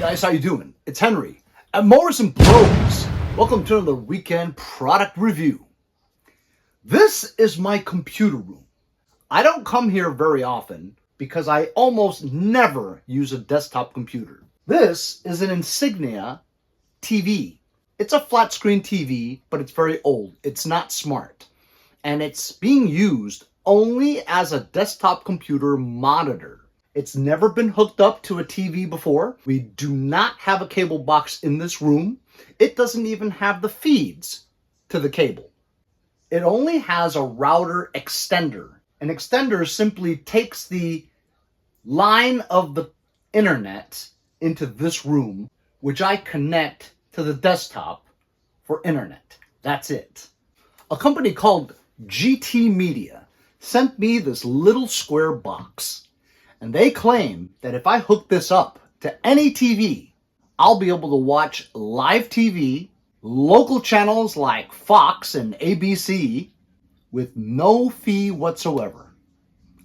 guys, how you doing? It's Henry at Morrison Bros. Welcome to another weekend product review. This is my computer room. I don't come here very often because I almost never use a desktop computer. This is an Insignia TV. It's a flat screen TV, but it's very old. It's not smart. And it's being used only as a desktop computer monitor. It's never been hooked up to a TV before. We do not have a cable box in this room. It doesn't even have the feeds to the cable. It only has a router extender. An extender simply takes the line of the internet into this room, which I connect to the desktop for internet. That's it. A company called Gtmedia sent me this little square box. And they claim that if I hook this up to any TV, I'll be able to watch live TV, local channels like Fox and ABC, with no fee whatsoever.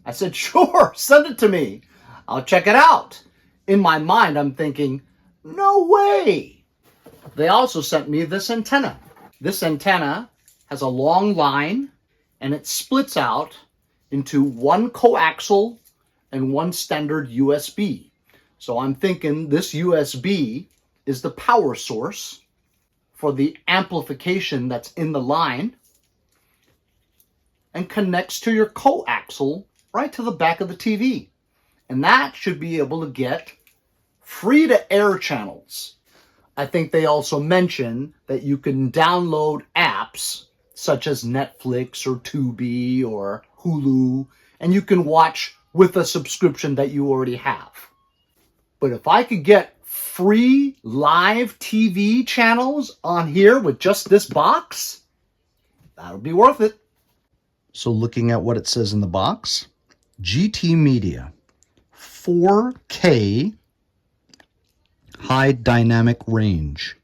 I said, sure, send it to me. I'll check it out. In my mind, I'm thinking, no way. They also sent me this antenna. This antenna has a long line, and it splits out into one coaxial and one standard USB. So I'm thinking this USB is the power source for the amplification that's in the line and connects to your coaxial right to the back of the TV. And that should be able to get free to air channels. I think they also mention that you can download apps such as Netflix or Tubi or Hulu, and you can watch with a subscription that you already have. But if I could get free live TV channels on here with just this box, that would be worth it. So looking at what it says in the box, Gtmedia, 4K high dynamic range,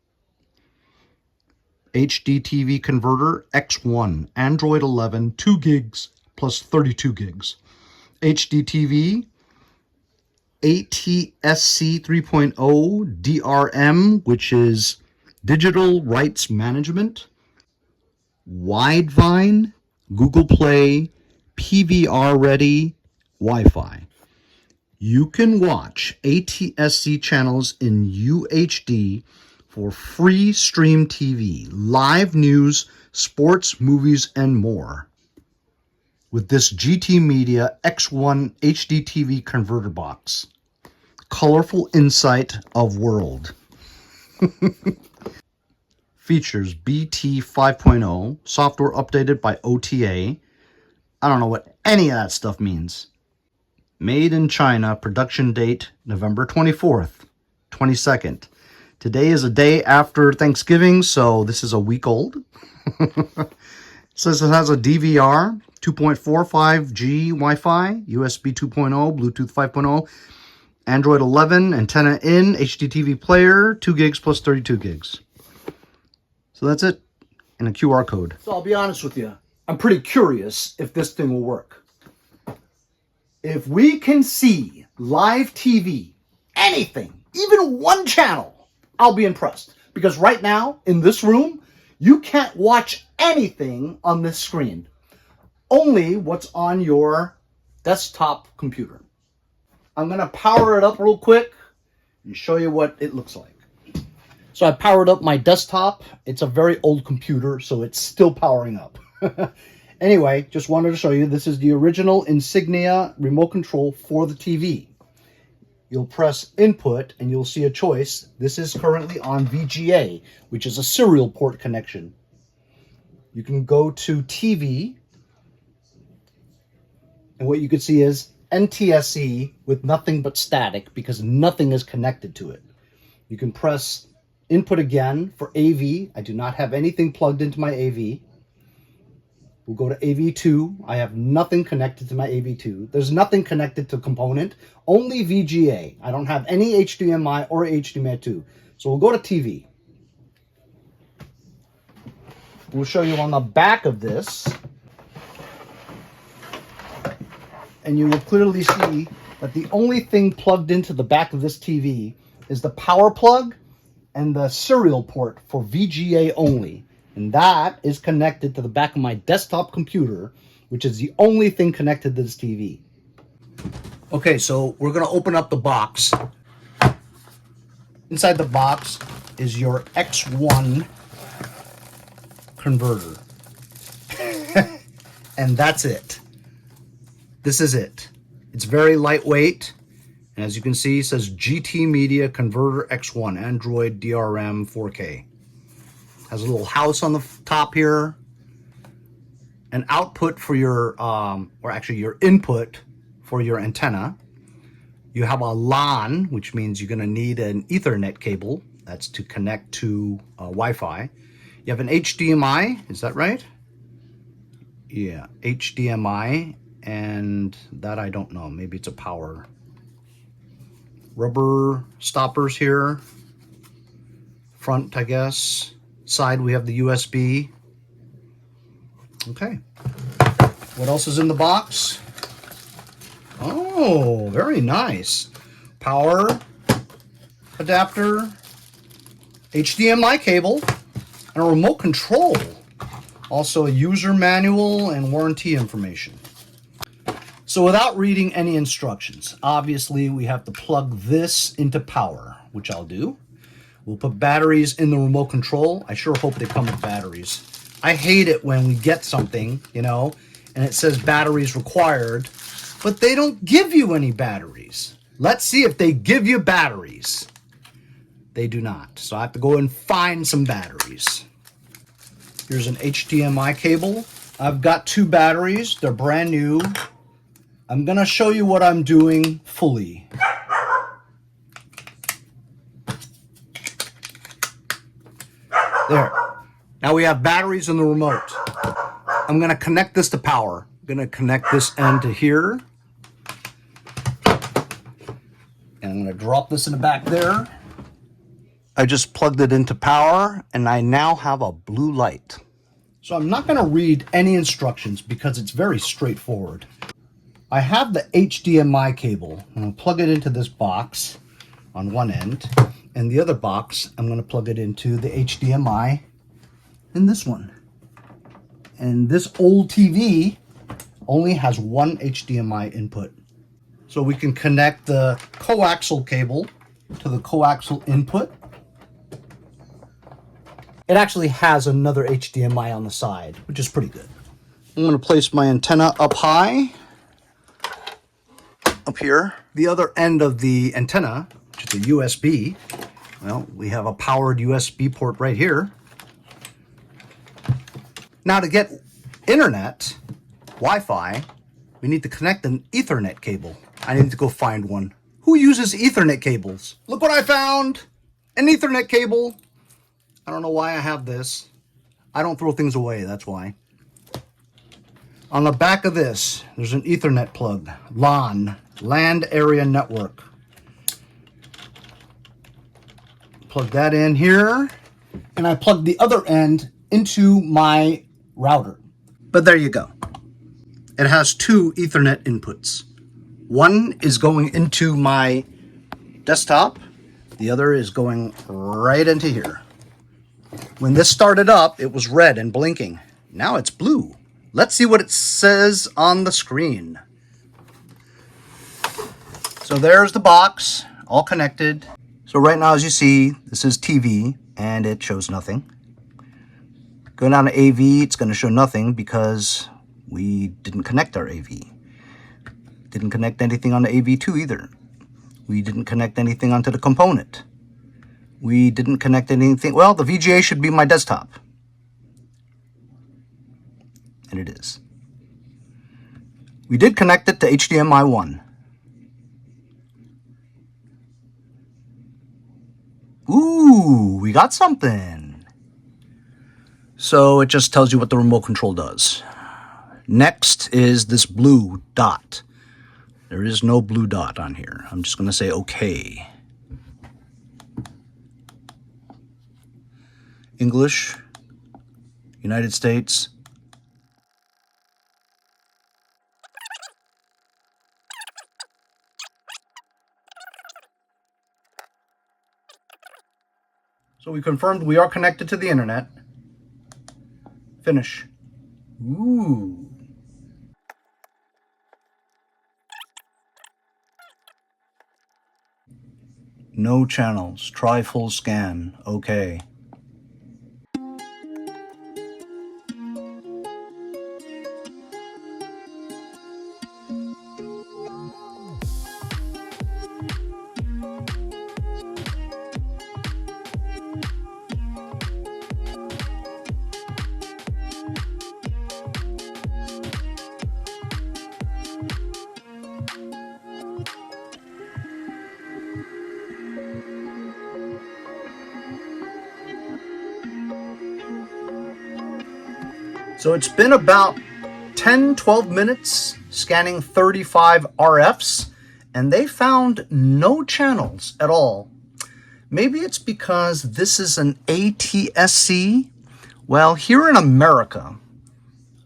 HDTV converter X1, Android 11, 2 gigs plus 32 gigs. HDTV, Atsc 3.0 DRM, which is Digital Rights Management, Widevine, Google Play, PVR Ready, Wi-Fi. You can watch ATSC channels in UHD for free stream TV, live news, sports, movies, and more with this Gtmedia X1 HDTV converter box. Colorful insight of world. Features BT 5.0, software updated by OTA. I don't know what any of that stuff means. Made in China, production date November 24th, 22nd. Today is a day after Thanksgiving, so this is a week old. It says it has a DVR, 2.45G Wi-Fi, USB 2.0, Bluetooth 5.0, Android 11, antenna in, HDTV player, 2 gigs plus 32 gigs. So that's it, and a QR code. So I'll be honest with you, I'm pretty curious if this thing will work. If we can see live TV, anything, even one channel, I'll be impressed. Because right now, in this room, you can't watch anything on this screen. Only what's on your desktop computer. I'm going to power it up real quick and show you what it looks like. So I powered up my desktop. It's a very old computer, so it's still powering up. Anyway, just wanted to show you, this is the original Insignia remote control for the TV. You'll press input and you'll see a choice. This is currently on VGA, which is a serial port connection. You can go to TV, and what you can see is NTSC with nothing but static because nothing is connected to it. You can press input again for AV. I do not have anything plugged into my AV. We'll go to AV2. I have nothing connected to my AV2. There's nothing connected to component, only VGA. I don't have any HDMI or HDMI 2. So we'll go to TV. We'll show you on the back of this. And you will clearly see that the only thing plugged into the back of this TV is the power plug and the serial port for VGA only. And that is connected to the back of my desktop computer, which is the only thing connected to this TV. Okay, so we're going to open up the box. Inside the box is your X1 converter. And that's it. This is it. It's very lightweight. And as you can see, it says Gtmedia Converter X1, Android DRM 4K. Has a little house on the top here. An output for your, or actually your input for your antenna. You have a LAN, which means you're going to need an Ethernet cable. That's to connect to Wi-Fi. You have an HDMI, is that right? Yeah, HDMI, and that I don't know. Maybe it's a power. Rubber stoppers here. Front, I guess. Side, we have the USB. Okay. What else is in the box? Oh, very nice. Power adapter, HDMI cable, and a remote control. Also a user manual and warranty information. So without reading any instructions, obviously we have to plug this into power, which I'll do. We'll put batteries in the remote control. I sure hope they come with batteries. I hate it when we get something, you know, and it says batteries required, but they don't give you any batteries. Let's see if they give you batteries. They do not. So I have to go and find some batteries. Here's an HDMI cable. I've got 2 batteries. They're brand new. I'm going to show you what I'm doing fully. There. Now we have batteries in the remote. I'm going to connect this to power. I'm going to connect this end to here. And I'm going to drop this in the back there. I just plugged it into power, and I now have a blue light. So I'm not going to read any instructions because it's very straightforward. I have the HDMI cable. I'm going to plug it into this box on one end, and the other box, I'm going to plug it into the HDMI in this one. And this old TV only has one HDMI input. So we can connect the coaxial cable to the coaxial input. It actually has another HDMI on the side, which is pretty good. I'm going to place my antenna up high, up here. The other end of the antenna, which is a USB, well, we have a powered USB port right here. Now to get internet, Wi-Fi, we need to connect an Ethernet cable. I need to go find one. Who uses Ethernet cables? Look what I found! An Ethernet cable. I don't know why I have this. I don't throw things away, that's why. On the back of this, there's an Ethernet plug. LAN, Land Area Network. Plug that in here. And I plug the other end into my router. But there you go. It has 2 Ethernet inputs. One is going into my desktop. The other is going right into here. When this started up, it was red and blinking. Now it's blue. Let's see what it says on the screen. So there's the box, all connected. So right now, as you see, this is TV, and it shows nothing. Going down to AV, it's going to show nothing because we didn't connect our AV. Didn't connect anything on the AV2 either. We didn't connect anything onto the component. We didn't connect anything. Well, the VGA should be my desktop. And it is. We did connect it to HDMI 1. Ooh, we got something. So it just tells you what the remote control does. Next is this blue dot. There is no blue dot on here. I'm just going to say okay. English, United States. So we confirmed we are connected to the internet. Finish. Ooh. No channels. Try full scan. Okay. So it's been about 10-12 minutes scanning 35 RFs, and they found no channels at all. Maybe it's because this is an ATSC. Well, here in America,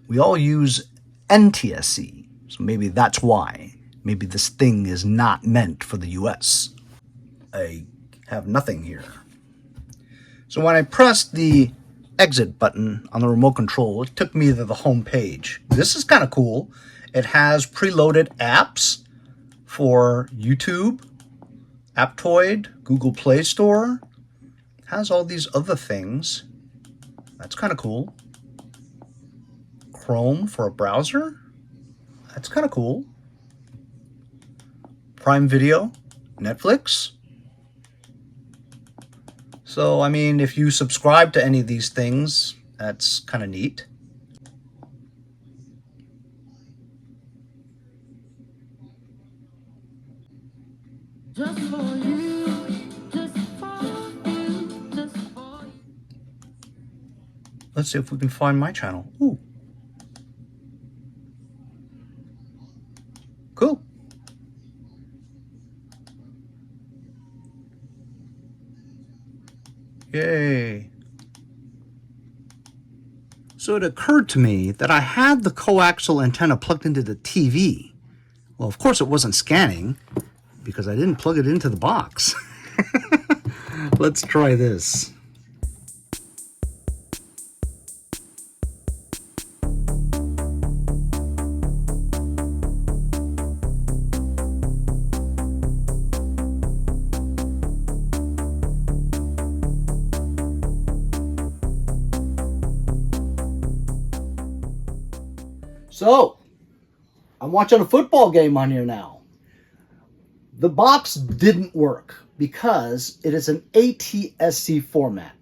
we all use NTSC, so maybe that's why. Maybe this thing is not meant for the US. I have nothing here. So when I pressed the exit button on the remote control, it took me to the home page. This is kind of cool. It has preloaded apps for YouTube, Aptoid, Google Play Store. It has all these other things. That's kind of cool. Chrome for a browser. That's kind of cool. Prime Video, Netflix. So, I mean, if you subscribe to any of these things, that's kind of neat. Just for you, just for you, just for you. Let's see if we can find my channel. Ooh. Cool. Yay. So it occurred to me that I had the coaxial antenna plugged into the TV. Well, of course it wasn't scanning because I didn't plug it into the box. Let's try this. So, I'm watching a football game on here now. The box didn't work because it is an ATSC format.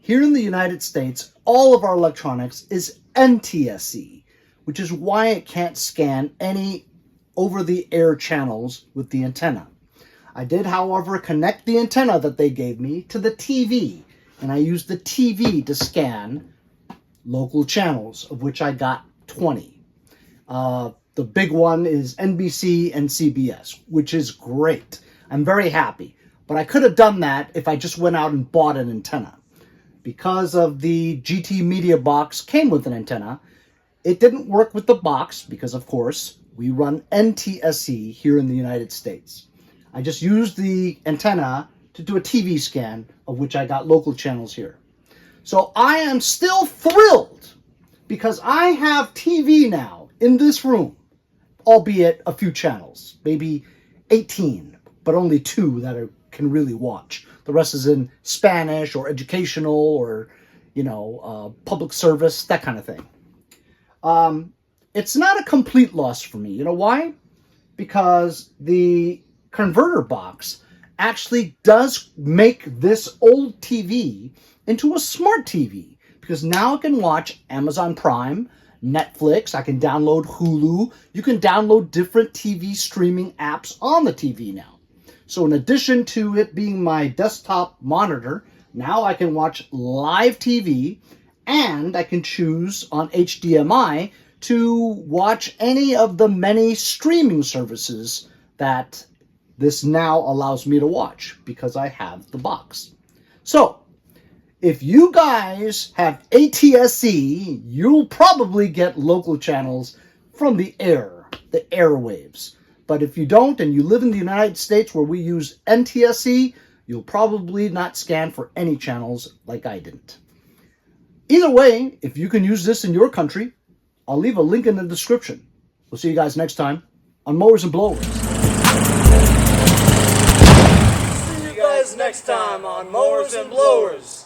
Here in the United States, all of our electronics is NTSC, which is why it can't scan any over-the-air channels with the antenna. I did, however, connect the antenna that they gave me to the TV, and I used the TV to scan local channels, of which I got 20. The big one is NBC and CBS, which is great. I'm very happy. But I could have done that if I just went out and bought an antenna. Because of the Gtmedia box came with an antenna, it didn't work with the box because, of course, we run NTSC here in the United States. I just used the antenna to do a TV scan, of which I got local channels here. So I am still thrilled because I have TV now in this room, albeit a few channels, maybe 18, but only 2 that I can really watch. The rest is in Spanish or educational or, public service, that kind of thing. It's not a complete loss for me. You know why? Because the converter box actually does make this old TV into a smart TV, because now I can watch Amazon Prime, Netflix, I can download Hulu. You can download different TV streaming apps on the TV now. So in addition to it being my desktop monitor, now I can watch live TV, and I can choose on HDMI to watch any of the many streaming services that this now allows me to watch because I have the box. So, if you guys have ATSC, you'll probably get local channels from the air, the airwaves. But if you don't and you live in the United States where we use NTSC, you'll probably not scan for any channels like I didn't. Either way, if you can use this in your country, I'll leave a link in the description. We'll see you guys next time on Mowers and Blowers. See you guys next time on Mowers and Blowers.